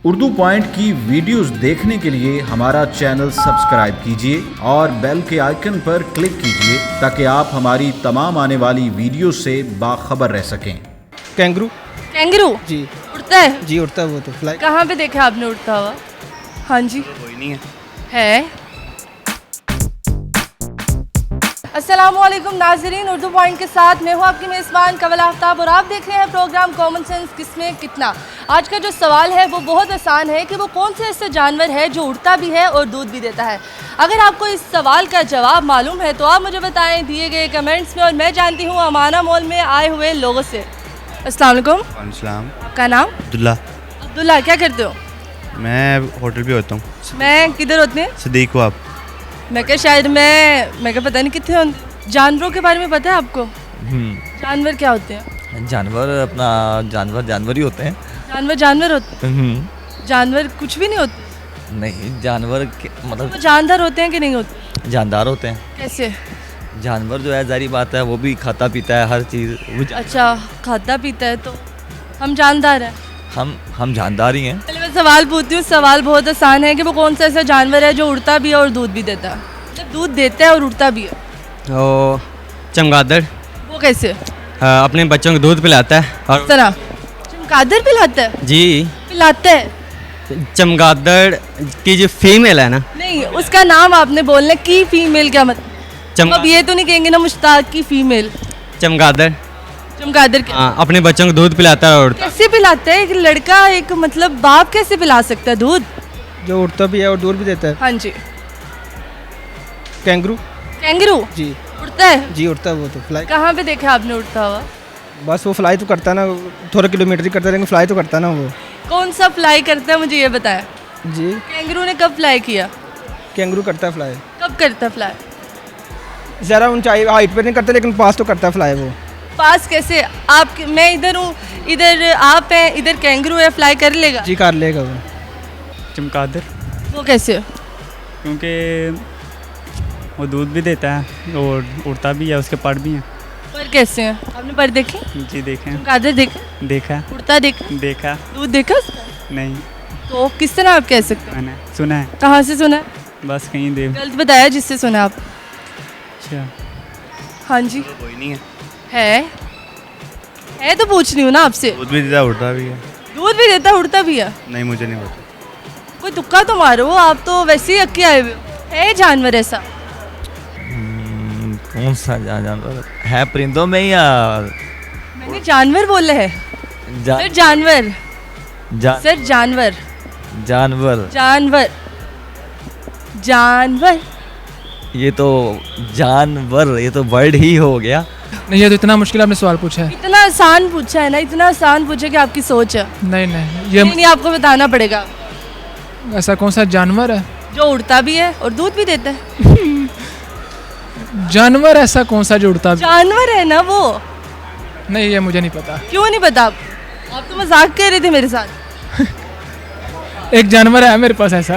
Urdu point की videos देखने के लिए हमारा चैनल सब्सक्राइब कीजिए और बेल के आइकन पर क्लिक कीजिए ताकि आप हमारी तमाम आने वाली वीडियो से बाखबर रह सकें। कैंगरू। कैंगरू जी उड़ता है? जी उड़ता है वो तो फ्लाई। कहाँ पे देखा आपने उड़ता हुआ? हाँ जी कोई नहीं है। अस्सलामुअलैकुम नाजरीन, उर्दू पॉइंट के साथ मैं हूँ आपकी मेज़बान कवल आफ्ताब और आप देख रहे हैं प्रोग्राम कॉमन सेंस किसमें कितना। आज का जो सवाल है वो बहुत आसान है कि वो कौन से ऐसे जानवर है जो उड़ता भी है और दूध भी देता है। अगर आपको इस सवाल का जवाब मालूम है तो आप मुझे बताएं दिए गए कमेंट्स में, और मैं जानती हूँ अमाना मॉल में आए हुए लोगों से। अस्सलाम वालेकुम। अस्सलाम। आपका नाम? अब्दुल्ला। अब्दुल्ला, क्या करते हो? मैं होटल पे होता हूँ। मैं किधर होते हैं? सदीक हो आप? मैं क्या शायद मैं क्या पता नहीं कितने होते। जानवरों के बारे में पता है आपको? जानवर क्या होते हैं? जानवर अपना जानवर ही होते हैं। जानवर होते हैं? जानवर कुछ भी नहीं होते? नहीं, जानवर मतलब वो जानदार होते हैं कि नहीं होते? जानदार होते हैं। कैसे? जानवर जो है जारी बात है वो भी खाता पीता है हर चीज़। अच्छा, खाता पीता है तो हम जानदार हैं। हम जानदार ही हैं। चलिए मैं सवाल पूछती हूँ। सवाल बहुत आसान है कि वो कौन सा ऐसा जानवर है जो उड़ता भी है और दूध भी देता है? मतलब दूध देता है और उड़ता भी है। ओ चमगादड़। वो कैसे? अपने बच्चों को दूध पिलाता है और तरह चमगादड़ पिलाता है? जी पिलाता है। चमगादड़ की जो फीमेल है ना, नहीं, उसका नाम आपने बोलना की फीमेल, क्या मतलब? अब ये तो नहीं कहेंगे ना मुश्ताक की फीमेल। चमगादड़ चमगादड़ के अपने बच्चों को दूध पिलाता है और कैसे पिलाता है? एक लड़का, एक मतलब बाप कैसे पिला सकता है दूध? जो उड़ता भी है और दूध भी देता है। हाँ जी। कैंगरू। कैंगरू जी उड़ता है? जी उड़ता है वो तो फ्लाई। कहाँ पे देखा आपने उड़ता हुआ? बस वो फ्लाई तो करता ना, थोड़ा किलोमीटर ही करता है लेकिन फ्लाई तो करता ना वो। कौन सा फ्लाई करता है मुझे ये बताएं। जी कैंगरू ने कब फ्लाई किया? कैंगरू करता है फ्लाई। कब करता है फ्लाई? ज़रा ऊंचाई हाइट पे नहीं करता लेकिन पास तो करता है फ्लाई वो। पास कैसे? आप, मैं इधर हूँ, इधर आप हैं, इधर कैंगरू है, फ्लाई कर लेगा? जी कर लेगा वो। चमगादड़, वो कैसे? क्योंकि वो दूध भी देता है और उड़ता भी है, उसके पर भी हैं। पर कैसे हैं? आपने पर देखे? जी देखे हैं। चमगादड़ देखे? देखा उड़ता देखे? देखा दूध देखा उसका? नहीं, तो किस तरह आप कह सकते हैं? मैंने सुना है, कहाँ से सुना है? बस कहीं देव। गलत बताया जिससे सुना आप। अच्छा, हाँ जी कोई नहीं है। है तो पूछ रही हूँ ना आपसे। दूध भी देता उड़ता भी है। दूध भी देता उड़ता भी है? नहीं मुझे नहीं पता। कोई तुक्का तो मारो, आप तो वैसे ही अक्के आए हुए हो। है जानवर ऐसा? कौन सा जानवर है? परिंदों में या मैंने जानवर बोला है सर। जानवर सर, जानवर जानवर जानवर जानवर। ये तो जानवर, ये तो वर्ड ही हो गया। नहीं, ये तो इतना मुश्किल आपने सवाल पूछा है। इतना आसान पूछा है ना, इतना आसान पूछा कि आपकी सोच है। नहीं, ये नहीं, आपको बताना पड़ेगा। ऐसा कौन सा जानवर है जो उड़ता भी है और दूध भी देता है? जानवर ऐसा कौन सा जो उड़ता? जानवर है ना वो। नहीं, ये मुझे नहीं पता। क्यों नहीं पता? आप तो मजाक कर रहे थे मेरे साथ। एक जानवर है मेरे पास ऐसा।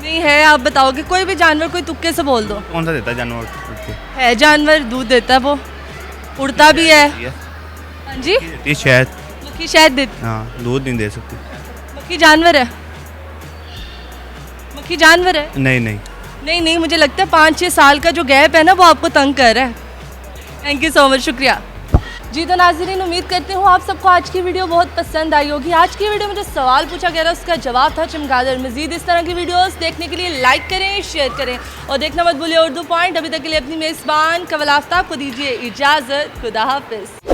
नहीं है, आप बताओगे कोई भी जानवर, कोई तुक्के से बोल दो। कौन सा देता है जानवर? है जानवर, दूध देता है, वो उड़ता भी है। हाँ जी। शायद मक्खी शायद देती। हाँ, दूध नहीं दे सकती। मक्खी जानवर है? मक्खी जानवर है? नहीं, मुझे लगता है 5-6 साल का जो गैप है ना वो आपको तंग कर रहा है। थैंक यू सो मच, शुक्रिया जी। तो नाज़रीन, उम्मीद करती हूँ आप सबको आज की वीडियो बहुत पसंद आई होगी। आज की वीडियो में जो सवाल पूछा गया था उसका जवाब था चमगादड़। मज़ीद इस तरह की वीडियोस देखने के लिए लाइक करें, शेयर करें और देखना मत भूलिए उर्दू पॉइंट। अभी तक के लिए अपनी मेज़बान कवल आफ्ताब को दीजिए इजाज़त। खुदा हाफिज़।